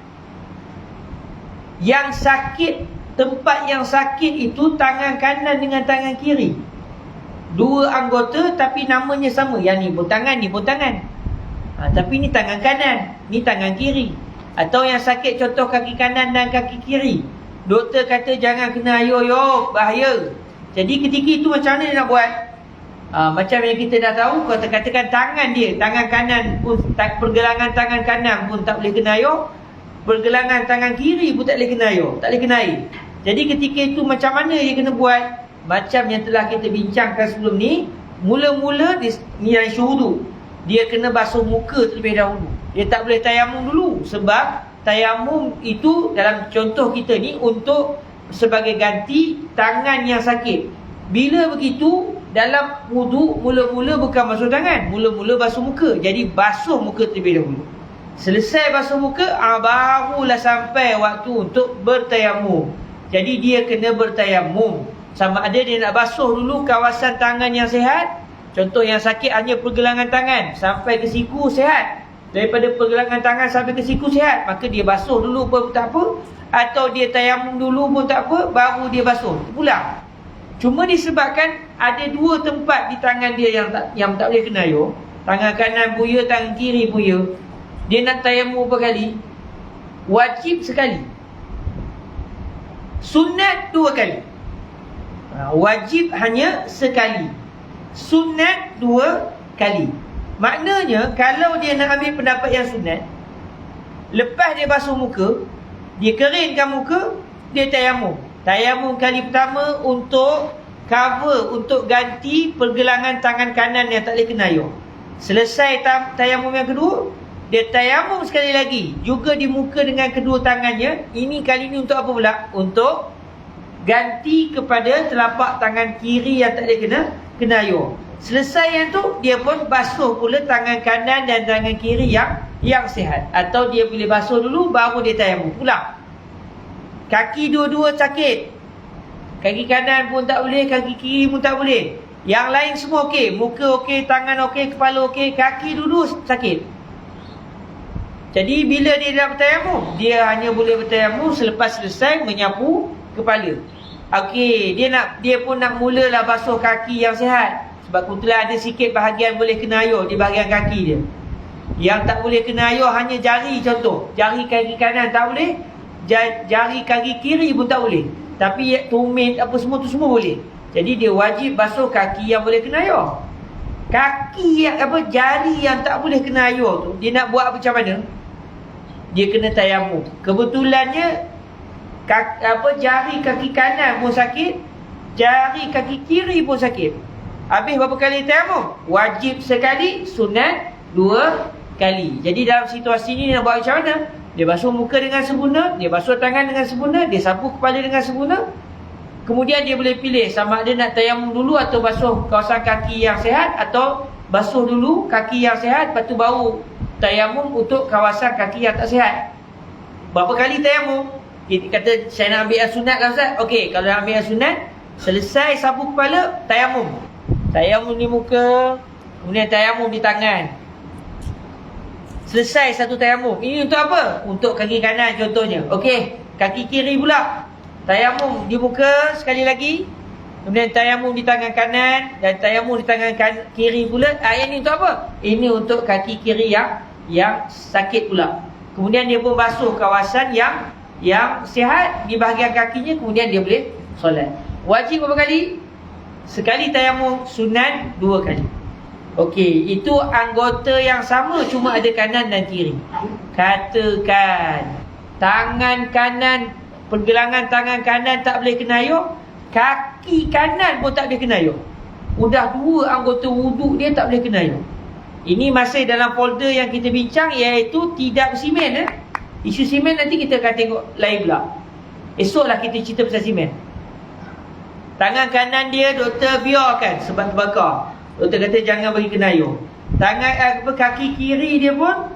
yang sakit, tempat yang sakit itu tangan kanan dengan tangan kiri, dua anggota tapi namanya sama. Yang ni pun tangan, ni pun tangan, tapi ni tangan kanan, ni tangan kiri. Atau yang sakit contoh kaki kanan dan kaki kiri, doktor kata jangan kena air, bahaya. Jadi ketika itu macam mana dia nak buat? Macam yang kita dah tahu, kalau katakan tangan dia, tangan kanan pun, pergelangan tangan kanan pun tak boleh kena air, pergelangan tangan kiri pun tak boleh kena air, tak boleh kena air. Jadi ketika itu macam mana dia kena buat? Macam yang telah kita bincangkan sebelum ni, mula-mula ni yang syuhudu, dia kena basuh muka terlebih dahulu. Dia tak boleh tayamum dulu, sebab tayamum itu dalam contoh kita ni untuk sebagai ganti tangan yang sakit. Bila begitu, dalam wudu mula-mula bukan basuh tangan, mula-mula basuh muka. Jadi basuh muka terlebih dahulu. Selesai basuh muka, barulah sampai waktu untuk bertayamum. Jadi dia kena bertayamum. Sama ada dia nak basuh dulu kawasan tangan yang sihat. Contoh yang sakit hanya pergelangan tangan sampai ke siku sihat. Daripada pergelangan tangan sampai ke siku sihat, maka dia basuh dulu pun tak apa. Atau dia tayamum dulu pun tak apa, baru dia basuh pulang. Cuma disebabkan ada dua tempat di tangan dia yang tak boleh kena air, tangan kanan buaya, tangan kiri buaya, dia nak tayamum berapa kali? Wajib sekali, sunat 2 kali. Wajib hanya sekali, sunat 2 kali. Maknanya kalau dia nak ambil pendapat yang sunat, lepas dia basuh muka, dia keringkan muka, dia tayamum. Tayamum kali pertama untuk cover, untuk ganti pergelangan tangan kanan yang tak boleh kena air. Selesai tayamum yang kedua, dia tayamum sekali lagi, juga di muka dengan kedua tangannya. Ini kali ni untuk apa pula? Untuk ganti kepada telapak tangan kiri yang tak boleh kena air. Selesai yang tu, dia pun basuh pula tangan kanan dan tangan kiri yang sihat. Atau dia boleh basuh dulu, baru dia tayamum pulang. Kaki dua-dua sakit, kaki kanan pun tak boleh, kaki kiri pun tak boleh. Yang lain semua okey, muka okey, tangan okey, kepala okey, kaki dulu sakit. Jadi bila dia dah bertayamum, dia hanya boleh bertayamum selepas selesai menyapu kepala. Okey, dia pun nak mulalah basuh kaki yang sihat. Sebab kebetulan ada sikit bahagian boleh kena air di bahagian kaki dia. Yang tak boleh kena air hanya jari contoh. Jari kaki kanan tak boleh, jari kaki kiri pun tak boleh. Tapi tumit apa semua tu semua boleh. Jadi dia wajib basuh kaki yang boleh kena air. Kaki yang jari yang tak boleh kena air tu, dia nak buat macam mana? Dia kena tayamum. Kebetulannya jari kaki kanan pun sakit, jari kaki kiri pun sakit. Habis berapa kali tayamum? Wajib sekali, sunat 2 kali. Jadi dalam situasi ni dia nak buat macam mana? Dia basuh muka dengan sempurna, dia basuh tangan dengan sempurna, dia sapu kepala dengan sempurna. Kemudian dia boleh pilih sama ada nak tayamum dulu atau basuh kawasan kaki yang sihat, atau basuh dulu kaki yang sihat lepas tu baru tayamum untuk kawasan kaki yang tak sihat. Berapa kali tayamum? Kita kata saya nak ambil yang sunat kan Ustaz? Okey, kalau nak ambil yang sunat, selesai sapu kepala, tayamum. Tayamum di muka, kemudian tayamum di tangan. Selesai satu tayamum. Ini untuk apa? Untuk kaki kanan contohnya. Okey, kaki kiri pula. Tayamum di muka sekali lagi. Kemudian tayamum di tangan kanan dan tayamum di tangan kiri pula. Yang ini untuk apa? Ini untuk kaki kiri yang sakit pula. Kemudian dia pun basuh kawasan yang sihat di bahagian kakinya, kemudian dia boleh solat. Wajib berapa kali? Sekali tayamum, sunat 2 kali. Okey, itu anggota yang sama, cuma ada kanan dan kiri. Katakan tangan kanan, pergelangan tangan kanan tak boleh kena air, kaki kanan pun tak boleh kena air. Sudah 2 anggota wuduk dia tak boleh kena air. Ini masih dalam folder yang kita bincang, iaitu tidak bersimen. Isu simen nanti kita akan tengok lain pula. Esoklah kita cerita pasal simen. Tangan kanan dia doktor biarkan sebab terbakar. Doktor kata jangan bagi kena air. Kaki kiri dia pun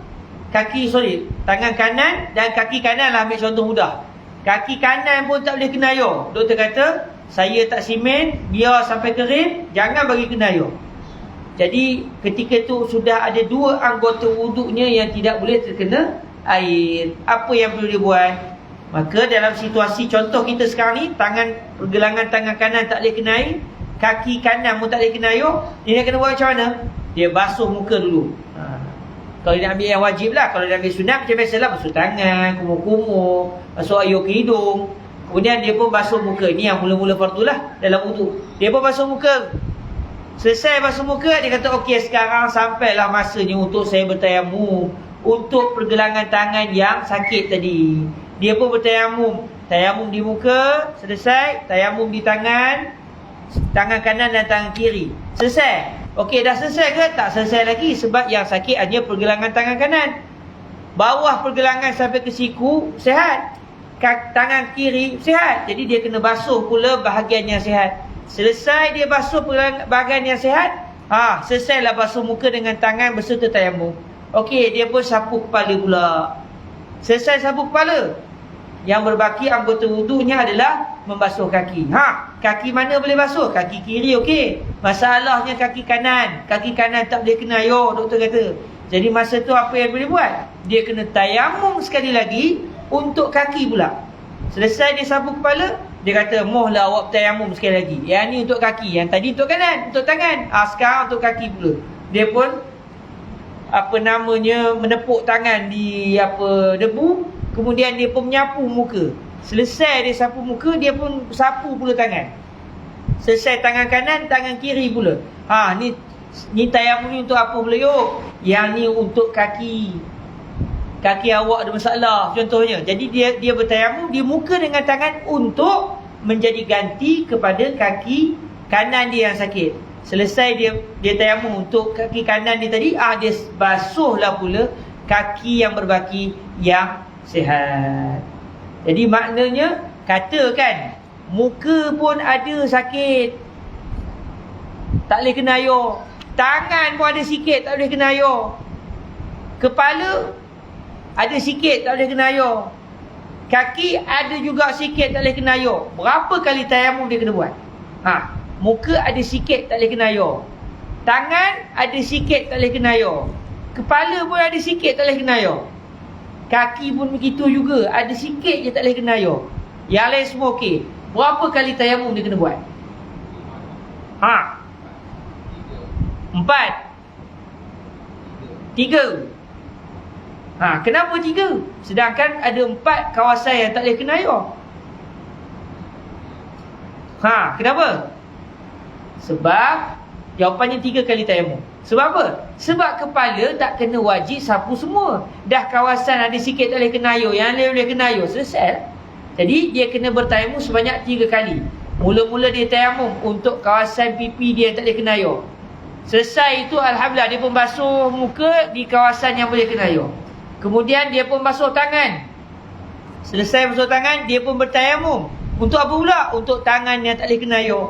tangan kanan dan kaki kanan lah, ambil contoh mudah. Kaki kanan pun tak boleh kena air. Doktor kata saya tak simen, biar sampai kering, jangan bagi kena air. Jadi ketika tu sudah ada 2 anggota wuduknya yang tidak boleh terkena air. Apa yang perlu dia buat? Maka dalam situasi contoh kita sekarang ni, pergelangan tangan kanan tak boleh kena air, kaki kanan pun tak boleh kena air, dia nak kena buat macam mana? Dia basuh muka dulu. Kalau dia nak ambil yang wajib lah. Kalau dia ambil sunat macam biasalah, basuh tangan, kumur-kumur, basuh air ke hidung. Kemudian dia pun basuh muka. Ni yang mula-mula fardu lah dalam wuduk. Dia pun basuh muka. Selesai basuh muka, dia kata okey, sekarang sampailah masanya untuk saya bertayamum untuk pergelangan tangan yang sakit tadi. Dia pun bertayamum. Tayamum di muka, selesai. Tayamum di tangan kanan dan tangan kiri. Selesai. Okey, dah selesai ke? Tak selesai lagi, sebab yang sakit hanya pergelangan tangan kanan. Bawah pergelangan sampai ke siku sihat. Tangan kiri sihat. Jadi dia kena basuh pula bahagian yang sihat. Selesai dia basuh bahagian yang sihat, selesailah basuh muka dengan tangan berserta tayamum. Okey, dia pun sapu kepala pula. Selesai sapu kepala, yang berbaki anggota wuduknya adalah membasuh kaki. Kaki mana boleh basuh? Kaki kiri okey. Masalahnya kaki kanan. Kaki kanan tak boleh kena air, doktor kata. Jadi masa tu apa yang boleh buat? Dia kena tayamum sekali lagi untuk kaki pula. Selesai dia sapu kepala, dia kata mohlah awak tayamum sekali lagi. Yang ni untuk kaki, yang tadi untuk kanan, untuk tangan. Sekarang untuk kaki pula. Dia pun menepuk tangan di debu, kemudian dia pun menyapu muka. Selesai dia sapu muka, dia pun sapu pula tangan. Selesai tangan kanan, tangan kiri pula. Ni tayamum ni untuk apa pula Yang ni untuk kaki. Kaki awak ada masalah contohnya. Jadi dia bertayamum di muka dengan tangan untuk menjadi ganti kepada kaki kanan dia yang sakit. Selesai dia tayamum untuk kaki kanan dia tadi, dia basuhlah pula kaki yang berbaki yang sihat. Jadi maknanya, katakan muka pun ada sakit, tak boleh kena air. Tangan pun ada sikit, tak boleh kena air. Kepala ada sikit, tak boleh kena air. Kaki ada juga sikit, tak boleh kena air. Berapa kali tayamum dia kena buat? Muka ada sikit, tak boleh kena air. Tangan ada sikit, tak boleh kena air. Kepala pun ada sikit, tak boleh kena air. Kaki pun begitu juga, ada sikit je tak boleh kena air. Yang lain semua okey. Berapa kali tayamum dia kena buat? 4, 3. Kenapa 3? Sedangkan ada 4 kawasan yang tak boleh kena air. Kenapa? Sebab jawapannya 3 kali tayamum. Sebab apa? Sebab kepala tak kena wajib sapu semua. Dah kawasan ada sikit tak boleh kena air, yang lain boleh kena air, selesai. Jadi dia kena bertayamum sebanyak 3 kali. Mula-mula dia tayamum untuk kawasan pipi dia yang tak boleh kena air. Selesai itu alhamdulillah dia pun basuh muka di kawasan yang boleh kena air. Kemudian dia pun basuh tangan. Selesai basuh tangan, dia pun bertayamum. Untuk apa pula? Untuk tangan yang tak boleh kena air.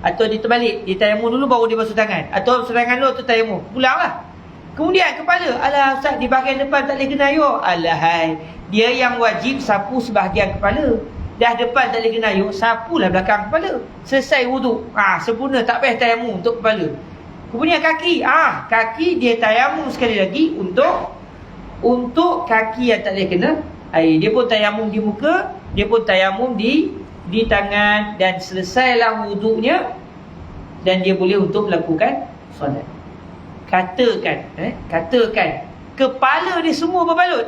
Atau dia terbalik, dia tayamum dulu baru dia basuh tangan. Atau basuh tangan dulu tu tayamum. Pulanglah. Kemudian kepala, alah Ustaz, di bahagian depan tak boleh kena air. Alahai, dia yang wajib sapu sebahagian kepala. Dah depan tak boleh kena air, sapulah belakang kepala. Selesai wuduk. Sempurna, tak payah tayamum untuk kepala. Kemudian kaki. Kaki dia tayamum sekali lagi untuk kaki yang tak boleh kena air. Dia pun tayamum di muka, dia pun tayamum di tangan, dan selesailah wuduknya, dan dia boleh untuk melakukan solat. Katakan kepala dia semua berbalut.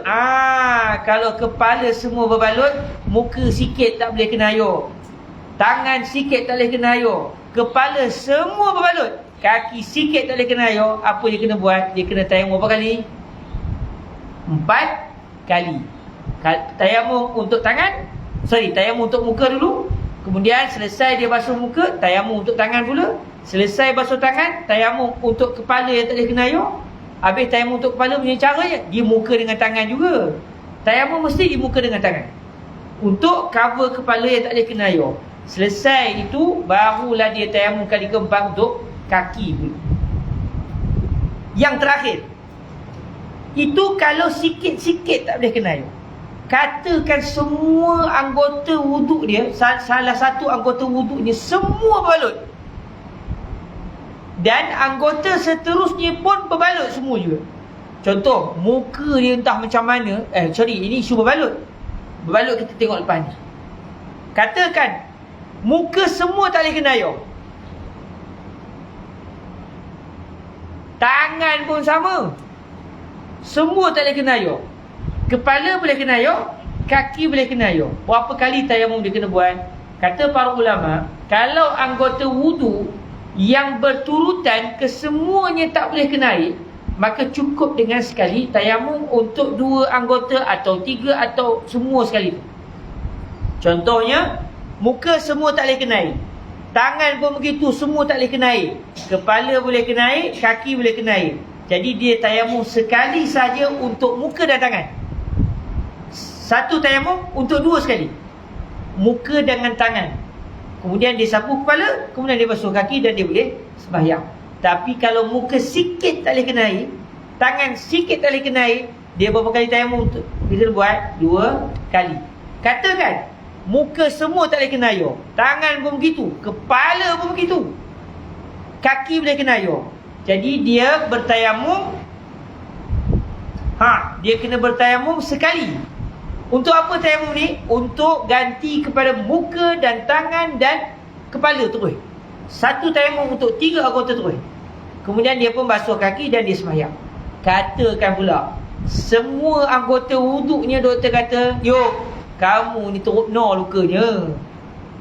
Kalau kepala semua berbalut, muka sikit tak boleh kena air, tangan sikit tak boleh kena air, kepala semua berbalut, kaki sikit tak boleh kena air, apa dia kena buat? Dia kena tayamum berapa kali? 4 kali. Tayamum untuk tayamum untuk muka dulu. Kemudian selesai dia basuh muka, tayamum untuk tangan pula. Selesai basuh tangan, tayamum untuk kepala yang tak boleh kena air. Habis tayamum untuk kepala punya cara je, di muka dengan tangan juga. Tayamum mesti di muka dengan tangan, untuk cover kepala yang tak boleh kena air. Selesai itu, barulah dia tayamum kali keempat untuk kaki pula. Yang terakhir, itu kalau sikit-sikit tak boleh kena air. Katakan semua anggota wuduk dia, salah satu anggota wuduk dia semua berbalut, dan anggota seterusnya pun berbalut semua juga. Contoh, muka dia entah macam mana. Ini isu berbalut kita tengok lepas ni. Katakan muka semua tak boleh kena air, tangan pun sama, semua tak boleh kena air. Kepala boleh kena air, kaki boleh kena air. Berapa kali tayamum dia kena buat? Kata para ulama, kalau anggota wudu yang berturutan kesemuanya tak boleh kena air, maka cukup dengan sekali tayamum untuk 2 anggota atau 3 atau semua sekali tu. Contohnya, muka semua tak boleh kena air, tangan pun begitu, semua tak boleh kena air, kepala boleh kena air, kaki boleh kena air. Jadi dia tayamum sekali saja untuk muka dan tangan. Satu tayamum untuk 2 sekali, muka dengan tangan. Kemudian dia sapu kepala, kemudian dia basuh kaki, dan dia boleh sembahyang. Tapi kalau muka sikit tak boleh kena air, tangan sikit tak boleh kena air, dia berapa kali tayamum? Kita buat 2 kali. Katakan muka semua tak boleh kena air, tangan pun begitu, kepala pun begitu, kaki boleh kena air. Jadi dia bertayamum, dia kena bertayamum sekali. Untuk apa tayamum ni? Untuk ganti kepada muka dan tangan dan kepala terus. Satu tayamum untuk 3 anggota terus. Kemudian dia pun basuh kaki dan dia sembahyang. Katakan pula, semua anggota wuduknya doktor kata, kamu ni teruk lukanya.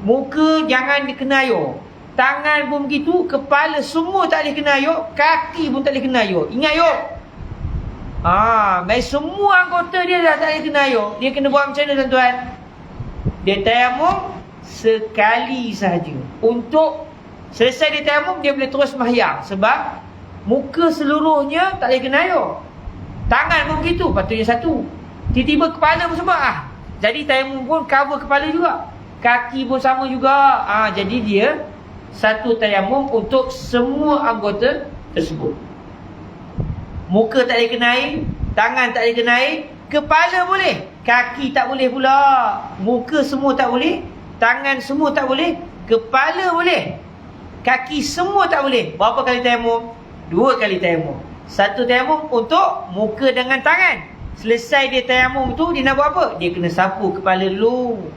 Muka jangan dikena air, tangan pun begitu, kepala semua tak boleh kena air, kaki pun tak boleh kena air. Ingat baik, semua anggota dia dah tak boleh kena air. Dia kena buat macam mana tuan-tuan? Dia tayamum sekali saja. Untuk selesai dia tayamum, dia boleh terus sembahyang. Sebab muka seluruhnya tak boleh kena air, tangan pun begitu, patutnya satu. Tiba-tiba kepala pun semua. Jadi tayamum pun cover kepala juga, kaki pun sama juga. Jadi dia satu tayamum untuk semua anggota tersebut. Muka tak boleh kena air, tangan tak boleh kena air, kepala boleh, kaki tak boleh pula. Muka semua tak boleh, tangan semua tak boleh, kepala boleh, kaki semua tak boleh. Berapa kali tayamum? 2 kali tayamum. Satu tayamum untuk muka dengan tangan. Selesai dia tayamum tu, dia nak buat apa? Dia kena sapu kepala dulu.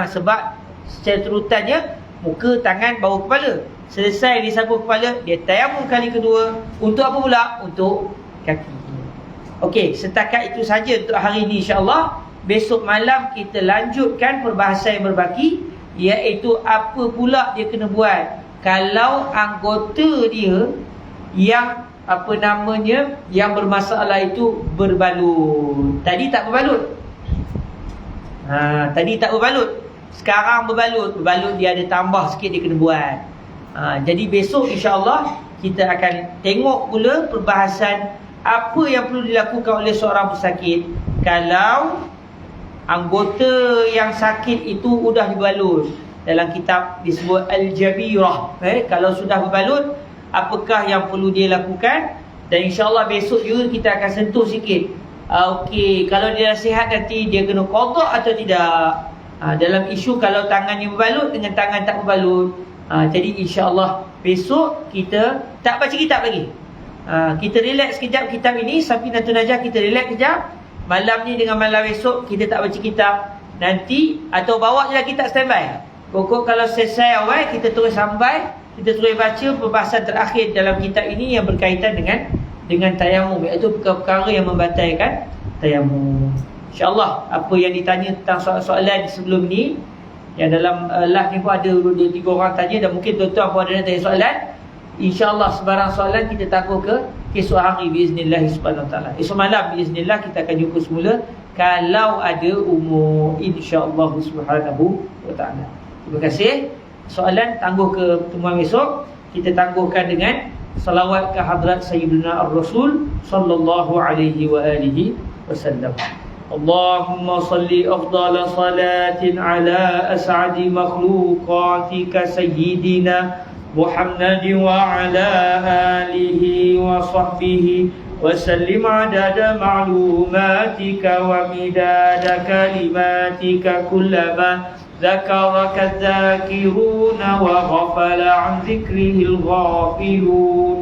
Sebab secara terutannya muka, tangan, bawah kepala. Selesai dia sapu kepala, dia tayamum kali kedua. Untuk apa pula? Untuk kaki. Okey, setakat itu saja untuk hari ini insya-Allah. Besok malam kita lanjutkan perbahasan yang berbaki, iaitu apa pula dia kena buat kalau anggota dia yang yang bermasalah itu berbalut. Tadi tak berbalut. Tadi tak berbalut. Sekarang berbalut. Berbalut dia ada tambah sikit dia kena buat. Jadi besok insya-Allah kita akan tengok pula perbahasan apa yang perlu dilakukan oleh seorang pesakit kalau anggota yang sakit itu sudah dibalut. Dalam kitab disebut Al-Jabirah. Kalau sudah berbalut, apakah yang perlu dia lakukan? Dan insya-Allah besok juga kita akan sentuh sikit. Okey, kalau dia sihat nanti dia kena qada atau tidak? Dalam isu kalau tangannya berbalut dengan tangan tak berbalut. Jadi insya-Allah besok kita tak baca kitab lagi. Kita relax sekejap kitab ini, Safinatul Najah kita relax sekejap. Malam ni dengan malam esok kita tak baca kitab. Nanti atau bawa je lah kitab standby. Pokok kalau selesai awal kita terus sampai, kita terus baca perbahasan terakhir dalam kitab ini yang berkaitan dengan tayamum, iaitu perkara-perkara yang membatalkan tayamum. InsyaAllah apa yang ditanya tentang soalan sebelum ni, yang dalam live ni pun ada 2-3 orang tanya, dan mungkin tuan-tuan pun ada nak tanya soalan. InsyaAllah sebarang soalan kita tangguh ke esok hari biiznillah subhanahu wa ta'ala. Esok malam biiznillah kita akan jumpa semula kalau ada umur, insyaAllah subhanahu wa ta'ala. Terima kasih. Soalan tangguh ke pertemuan esok. Kita tangguhkan dengan salawat ke hadrat Sayyidina Ar-Rasul sallallahu alaihi wa alihi wasallam. Allahumma salli afdala salatin ala as'adi makhluqatika Sayyidina Muhammad wa ala alihi wa sahbihi wa sallim adada ma'lumatika wa midada kalimatika kullama ذكرك الذاكرون وغفل عن ذكره الغافلون.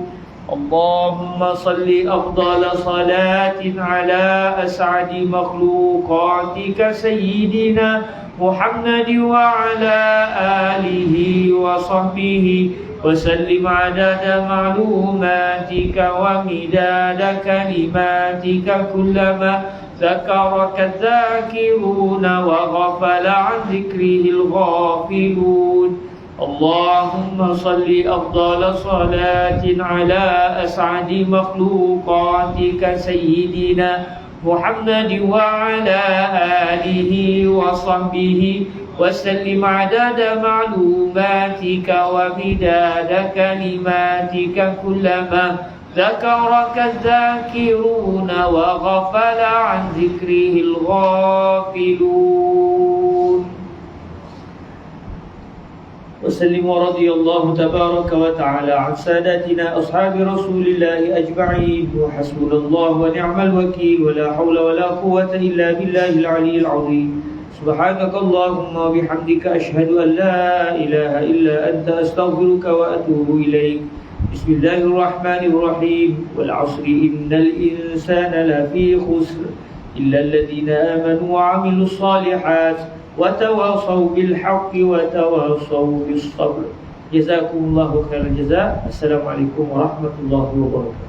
اللهم صل أفضل صلاة على أسعد مخلوقاتك سيدنا محمد وعلى آله وصحبه وسلم عدد معلوماتك ومداد كلماتك كلما ذكرك الذاكرون وغفل عن ذكره الغافلون. اللهم صل أفضل صلاة على أسعد مخلوقاتك سيدنا محمد وعلى آله وصحبه وسلم عدد معلوماتك ومداد كلماتك كلما ذكرك الذاكرون وغفل عن ذكره الغافلون. وسلم ورضي الله تبارك وتعالى عن ساداتنا أصحاب رسول الله أجمعين. وحسبنا الله ونعم الوكيل ولا حول ولا قوة إلا بالله العلي العظيم. سبحانك اللهم وبحمدك أشهد أن لا إله إلا أنت أستغفرك وأتوب إليك. بسم الله الرحمن الرحيم. والعصر إن الإنسان لفي خسر إلا الذين آمنوا وعملوا الصالحات وتواصوا بالحق وتواصوا بالصبر. جزاكم الله خير الجزاء. السلام عليكم ورحمة الله وبركاته.